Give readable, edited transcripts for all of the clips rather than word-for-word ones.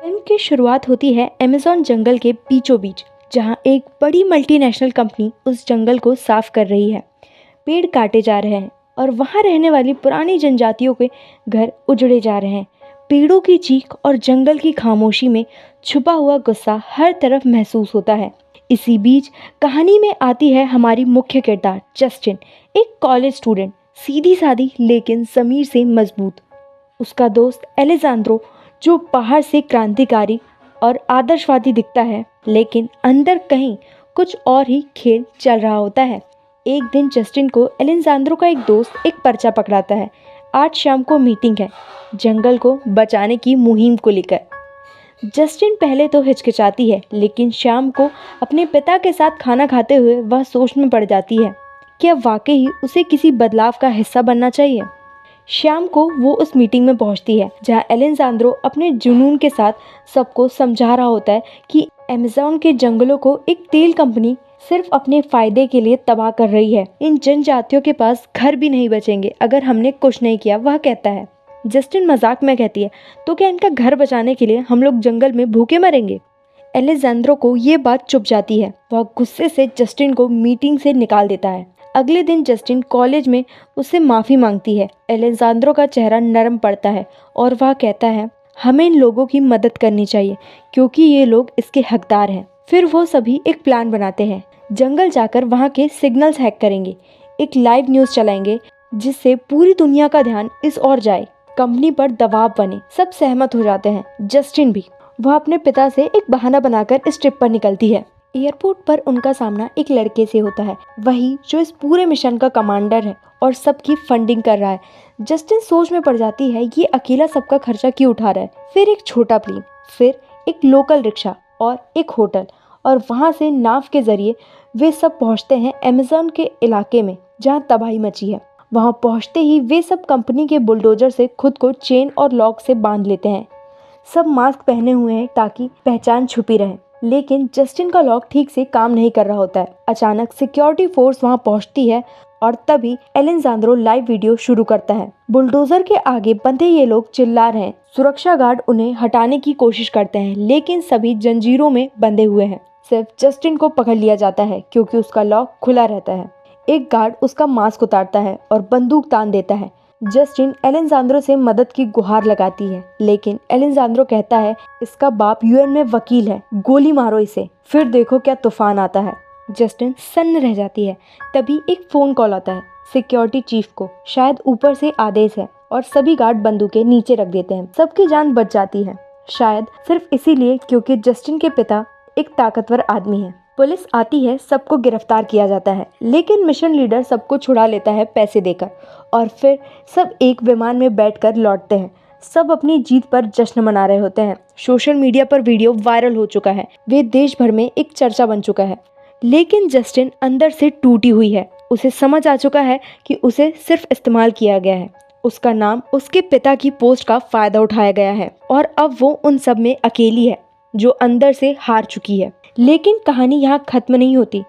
Film की शुरुआत होती है अमेज़न जंगल के बीचों बीच, जहां एक बड़ी मल्टीनेशनल कंपनी उस जंगल को साफ कर रही है। पेड़ काटे जा रहे हैं और वहां रहने वाली पुरानी जनजातियों के घर उजड़े जा रहे हैं। पेड़ों की चीख और जंगल की खामोशी में छुपा हुआ गुस्सा हर तरफ महसूस होता है। इसी बीच कहानी में आती है हमारी मुख्य किरदार जस्टिन, एक कॉलेज स्टूडेंट, सीधी सादी लेकिन ज़मीर से मजबूत। उसका दोस्त एलेजांद्रो, जो बाहर से क्रांतिकारी और आदर्शवादी दिखता है, लेकिन अंदर कहीं कुछ और ही खेल चल रहा होता है। एक दिन जस्टिन को एलेजांद्रो का एक दोस्त एक पर्चा पकड़ाता है। आज शाम को मीटिंग है, जंगल को बचाने की मुहिम को लेकर। जस्टिन पहले तो हिचकिचाती है, लेकिन शाम को अपने पिता के साथ खाना खाते हुए वह सोच में पड़ जाती है कि अब वाकई ही उसे किसी बदलाव का हिस्सा बनना चाहिए। शाम को वो उस मीटिंग में पहुंचती है जहां एलेजांद्रो अपने जुनून के साथ सबको समझा रहा होता है कि अमेज़न के जंगलों को एक तेल कंपनी सिर्फ अपने फायदे के लिए तबाह कर रही है। इन जनजातियों के पास घर भी नहीं बचेंगे अगर हमने कुछ नहीं किया, वह कहता है। जस्टिन मजाक में कहती है, तो क्या इनका घर बचाने के लिए हम लोग जंगल में भूखे मरेंगे? एलेजांद्रो को ये बात चुभ जाती है। वह गुस्से से जस्टिन को मीटिंग से निकाल देता है। अगले दिन जस्टिन कॉलेज में उससे माफ़ी मांगती है। एलेजांद्रो का चेहरा नरम पड़ता है और वह कहता है, हमें इन लोगों की मदद करनी चाहिए क्योंकि ये लोग इसके हकदार हैं। फिर वो सभी एक प्लान बनाते हैं। जंगल जाकर वहाँ के सिग्नल्स हैक करेंगे, एक लाइव न्यूज़ चलाएंगे जिससे पूरी दुनिया का ध्यान इस ओर जाए, कंपनी पर दबाव बने। सब सहमत हो जाते हैं, जस्टिन भी। वह अपने पिता से एक बहाना बनाकर इस ट्रिप पर निकलती है। एयरपोर्ट पर उनका सामना एक लड़के से होता है, वही जो इस पूरे मिशन का कमांडर है और सबकी फंडिंग कर रहा है। जस्टिन सोच में पड़ जाती है, ये अकेला सबका खर्चा क्यों उठा रहा है? फिर एक छोटा प्लेन, फिर एक लोकल रिक्शा और एक होटल, और वहाँ से नाव के जरिए वे सब पहुँचते हैं अमेज़न के इलाके में जहाँ तबाही मची है। वहाँ पहुँचते ही वे सब कंपनी के बुलडोजर से खुद को चेन और लॉक से बांध लेते हैं। सब मास्क पहने हुए हैं ताकि पहचान छुपी रहे, लेकिन जस्टिन का लॉक ठीक से काम नहीं कर रहा होता है। अचानक सिक्योरिटी फोर्स वहां पहुंचती है और तभी एलेजांद्रो लाइव वीडियो शुरू करता है। बुलडोजर के आगे बंधे ये लोग चिल्ला रहे हैं। सुरक्षा गार्ड उन्हें हटाने की कोशिश करते हैं, लेकिन सभी जंजीरों में बंधे हुए हैं। सिर्फ जस्टिन को पकड़ लिया जाता है क्योंकि उसका लॉक खुला रहता है। एक गार्ड उसका मास्क उतारता है और बंदूक तान देता है। जस्टिन एलेजांद्रो से मदद की गुहार लगाती है, लेकिन एलेजांद्रो कहता है, इसका बाप यूएन में वकील है, गोली मारो इसे, फिर देखो क्या तूफान आता है। जस्टिन सन्न रह जाती है। तभी एक फ़ोन कॉल आता है सिक्योरिटी चीफ को। शायद ऊपर से आदेश है और सभी गार्ड बंदूकें नीचे रख देते हैं। सबकी जान बच जाती है, शायद सिर्फ इसीलिए क्योंकि जस्टिन के पिता एक ताकतवर आदमी है। पुलिस आती है, सबको गिरफ्तार किया जाता है, लेकिन मिशन लीडर सबको छुड़ा लेता है पैसे देकर, और फिर सब एक विमान में बैठकर लौटते हैं। सब अपनी जीत पर जश्न मना रहे होते हैं। सोशल मीडिया पर वीडियो वायरल हो चुका है, वे देश भर में एक चर्चा बन चुका है। लेकिन जस्टिन अंदर से टूटी हुई है। उसे समझ आ चुका है कि उसे सिर्फ इस्तेमाल किया गया है। उसका नाम, उसके पिता की पोस्ट का फायदा उठाया गया है और अब वो उन सब में अकेली है जो अंदर से हार चुकी है। लेकिन कहानी यहाँ खत्म नहीं होती,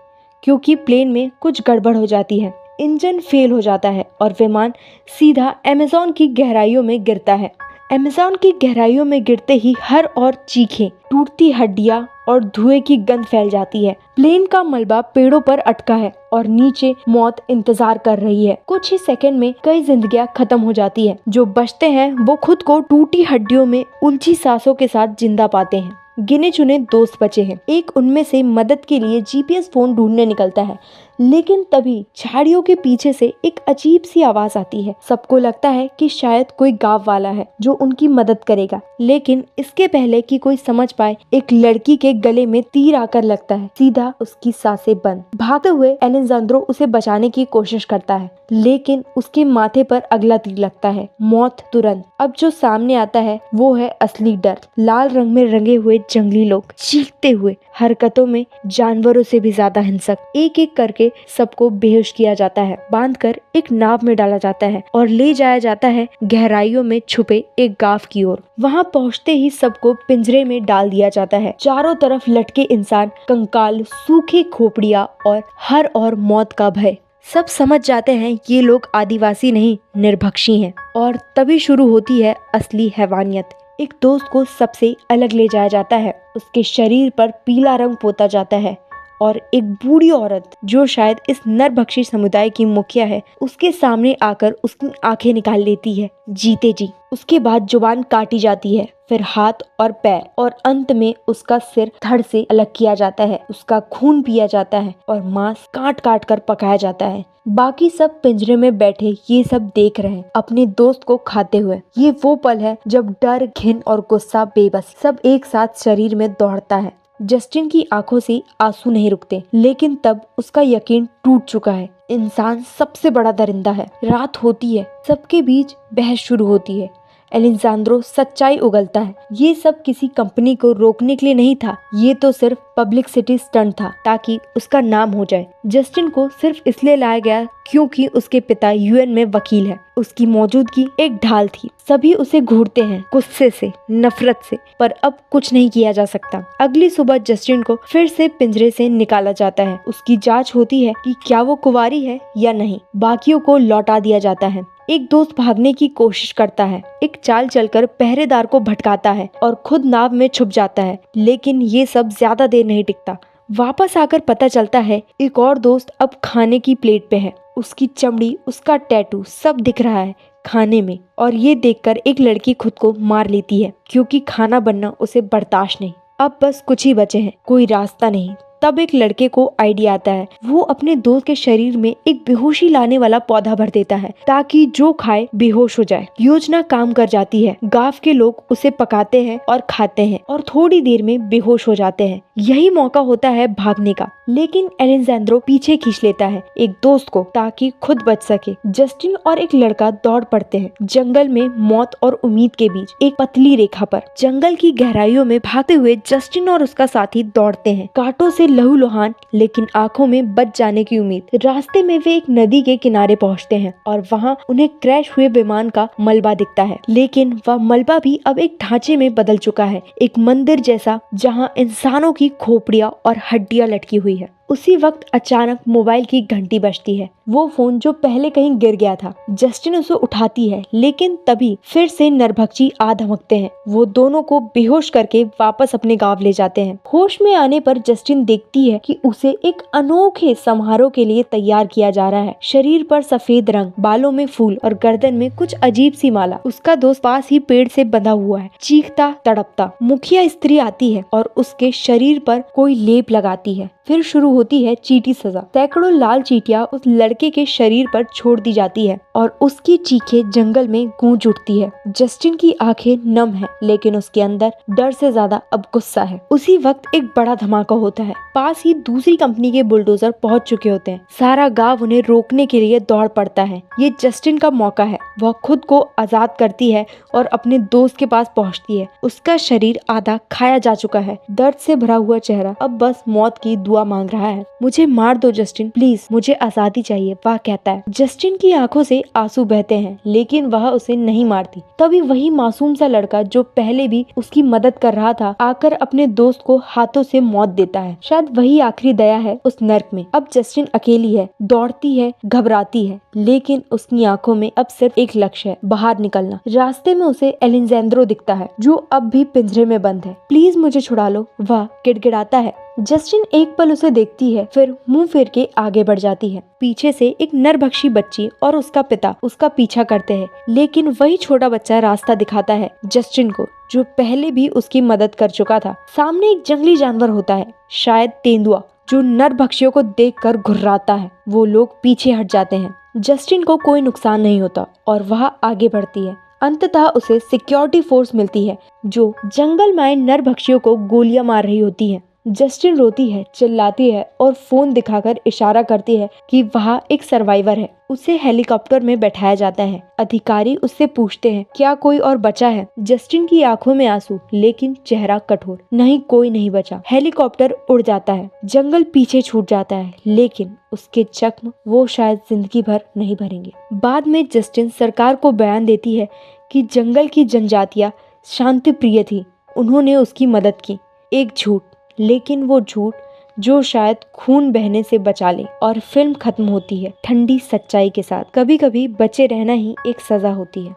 क्योंकि प्लेन में कुछ गड़बड़ हो जाती है। इंजन फेल हो जाता है और विमान सीधा अमेज़न की गहराइयों में गिरता है। अमेज़न की गहराइयों में गिरते ही हर ओर चीखें, टूटती हड्डियां और धुएं की गंध फैल जाती है। प्लेन का मलबा पेड़ों पर अटका है और नीचे मौत इंतजार कर रही है। कुछ ही सेकंड में कई जिंदगियां खत्म हो जाती है। जो बचते हैं वो खुद को टूटी हड्डियों में उलझी सांसों के साथ जिंदा पाते हैं। गिने चुने दोस्त बचे हैं। एक उनमें से मदद के लिए जीपीएस फोन ढूंढने निकलता है, लेकिन तभी झाड़ियों के पीछे से एक अजीब सी आवाज आती है। सबको लगता है कि शायद कोई गांव वाला है जो उनकी मदद करेगा, लेकिन इसके पहले कि कोई समझ पाए, एक लड़की के गले में तीर आकर लगता है, सीधा उसकी सांसें बंद। भागते हुए एलेजांद्रो उसे बचाने की कोशिश करता है, लेकिन उसके माथे पर अगला तीर लगता है। मौत तुरंत। अब जो सामने आता है वो है असली डर। लाल रंग में रंगे हुए जंगली लोग, चीखते हुए, हरकतों में जानवरों से भी ज्यादा हिंसक। एक एक करके सबको बेहोश किया जाता है, बांधकर एक नाव में डाला जाता है और ले जाया जाता है गहराइयों में छुपे एक गांव की ओर। वहां पहुंचते ही सबको पिंजरे में डाल दिया जाता है। चारों तरफ लटके इंसान, कंकाल, सूखी खोपड़ियां और हर ओर मौत का भय। सब समझ जाते हैं ये लोग आदिवासी नहीं, निर्भक्षी हैं। और तभी शुरू होती है असली हैवानियत। एक दोस्त को सबसे अलग ले जाया जाता है, उसके शरीर पर पीला रंग पोता जाता है और एक बूढ़ी औरत जो शायद इस नरभक्षी समुदाय की मुखिया है, उसके सामने आकर उसकी आंखें निकाल लेती है जीते जी। उसके बाद जुबान काटी जाती है, फिर हाथ और पैर, और अंत में उसका सिर धड़ से अलग किया जाता है, उसका खून पिया जाता है और मांस काट काट कर पकाया जाता है। बाकी सब पिंजरे में बैठे ये सब देख रहे हैं, अपने दोस्त को खाते हुए। ये वो पल है जब डर, घिन और गुस्सा, बेबस सब एक साथ शरीर में दौड़ता है। जस्टिन की आंखों से आंसू नहीं रुकते, लेकिन तब उसका यकीन टूट चुका है। इंसान सबसे बड़ा दरिंदा है। रात होती है, सबके बीच बहस शुरू होती है। एलेजांद्रो सच्चाई उगलता है, ये सब किसी कंपनी को रोकने के लिए नहीं था, ये तो सिर्फ पब्लिसिटी स्टंट था ताकि उसका नाम हो जाए। जस्टिन को सिर्फ इसलिए लाया गया क्योंकि उसके पिता यूएन में वकील है। उसकी मौजूदगी एक ढाल थी। सभी उसे घूरते हैं, गुस्से से, नफरत से, पर अब कुछ नहीं किया जा सकता। अगली सुबह जस्टिन को फिर से पिंजरे से निकाला जाता है। उसकी जांच होती है कि क्या वो कुंवारी है या नहीं। बाकियों को लौटा दिया जाता है। एक दोस्त भागने की कोशिश करता है, एक चाल चलकर पहरेदार को भटकाता है और खुद नाव में छुप जाता है, लेकिन ये सब ज्यादा देर नहीं टिकता। वापस आकर पता चलता है एक और दोस्त अब खाने की प्लेट पे है। उसकी चमड़ी, उसका टैटू सब दिख रहा है खाने में, और ये देखकर एक लड़की खुद को मार लेती है क्योंकि खाना बनना उसे बर्दाश्त नहीं। अब बस कुछ ही बचे हैं, कोई रास्ता नहीं। तब एक लड़के को आइडिया आता है। वो अपने दोस्त के शरीर में एक बेहोशी लाने वाला पौधा भर देता है ताकि जो खाए बेहोश हो जाए। योजना काम कर जाती है। गांव के लोग उसे पकाते हैं और खाते हैं और थोड़ी देर में बेहोश हो जाते हैं। यही मौका होता है भागने का, लेकिन एलेजांद्रो पीछे खींच लेता है एक दोस्त को ताकि खुद बच सके। जस्टिन और एक लड़का दौड़ पड़ते हैं जंगल में, मौत और उम्मीद के बीच एक पतली रेखा पर। जंगल की गहराइयों में भागते हुए जस्टिन और उसका साथी दौड़ते हैं, कांटों से लहूलुहान, लेकिन आंखों में बच जाने की उम्मीद। रास्ते में वे एक नदी के किनारे पहुंचते हैं और वहां उन्हें क्रैश हुए विमान का मलबा दिखता है, लेकिन वह मलबा भी अब एक ढांचे में बदल चुका है, एक मंदिर जैसा जहां इंसानों की खोपड़ियां और हड्डियां लटकी हुई है। उसी वक्त अचानक मोबाइल की घंटी बजती है। वो फोन जो पहले कहीं गिर गया था। जस्टिन उसे उठाती है, लेकिन तभी फिर से नरभक्षी आ धमकते हैं। वो दोनों को बेहोश करके वापस अपने गांव ले जाते हैं। होश में आने पर जस्टिन देखती है कि उसे एक अनोखे समारोह के लिए तैयार किया जा रहा है। शरीर पर सफेद रंग, बालों में फूल और गर्दन में कुछ अजीब सी माला। उसका दोस्त पास ही पेड़ से बंधा हुआ है, चीखता तड़पता। मुखिया स्त्री आती है और उसके शरीर पर कोई लेप लगाती है। फिर शुरू होती है चींटी सजा। सैकड़ों लाल चींटियां उस लड़के के शरीर पर छोड़ दी जाती है और उसकी चीखें जंगल में गूंज उठती है। जस्टिन की आंखें नम है, लेकिन उसके अंदर डर से ज्यादा अब गुस्सा है। उसी वक्त एक बड़ा धमाका होता है। पास ही दूसरी कंपनी के बुलडोजर पहुंच चुके होते हैं। सारा गांव उन्हें रोकने के लिए दौड़ पड़ता है। ये जस्टिन का मौका है। वह खुद को आजाद करती है और अपने दोस्त के पास पहुंचती है। उसका शरीर आधा खाया जा चुका है। दर्द से भरा हुआ चेहरा अब बस मौत की दुआ मांग रहा है। मुझे मार दो जस्टिन, प्लीज, मुझे आजादी चाहिए, वह कहता है। जस्टिन की आंखों से आंसू बहते हैं, लेकिन वह उसे नहीं मारती। तभी वही मासूम सा लड़का जो पहले भी उसकी मदद कर रहा था, आकर अपने दोस्त को हाथों से मौत देता है। शायद वही आखिरी दया है उस नर्क में। अब जस्टिन अकेली है, दौड़ती है, घबराती है, लेकिन उसकी आंखों में अब सिर्फ एक लक्ष्य है, बाहर निकलना। रास्ते में उसे एलेजांद्रो दिखता है, जो अब भी पिंजरे में बंद है। प्लीज मुझे छुड़ा लो, वह गिड़गिड़ाता है। जस्टिन एक पल उसे देखती है, फिर मुंह फेर के आगे बढ़ जाती है। पीछे से एक नरभक्षी बच्ची और उसका पिता उसका पीछा करते हैं, लेकिन वही छोटा बच्चा रास्ता दिखाता है जस्टिन को, जो पहले भी उसकी मदद कर चुका था। सामने एक जंगली जानवर होता है, शायद तेंदुआ, जो नरभक्षियों को देखकर घुर्राता है। वो लोग पीछे हट जाते हैं। जस्टिन को कोई नुकसान नहीं होता और वह आगे बढ़ती है। अंततः उसे सिक्योरिटी फोर्स मिलती है, जो जंगल में नरभक्षियों को गोलियां मार रही होती है। जस्टिन रोती है, चिल्लाती है और फोन दिखाकर इशारा करती है कि वह एक सर्वाइवर है। उसे हेलीकॉप्टर में बैठाया जाता है। अधिकारी उससे पूछते हैं, क्या कोई और बचा है? जस्टिन की आंखों में आंसू, लेकिन चेहरा कठोर। नहीं, कोई नहीं बचा। हेलीकॉप्टर उड़ जाता है, जंगल पीछे छूट जाता है, लेकिन उसके जख्म वो शायद जिंदगी भर नहीं भरेंगे। बाद में जस्टिन सरकार को बयान देती है कि जंगल की जनजातियां शांति प्रिय थी, उन्होंने उसकी मदद की। एक झूठ, लेकिन वो झूठ जो शायद खून बहने से बचा ले। और फिल्म खत्म होती है ठंडी सच्चाई के साथ। कभी कभी बचे रहना ही एक सजा होती है।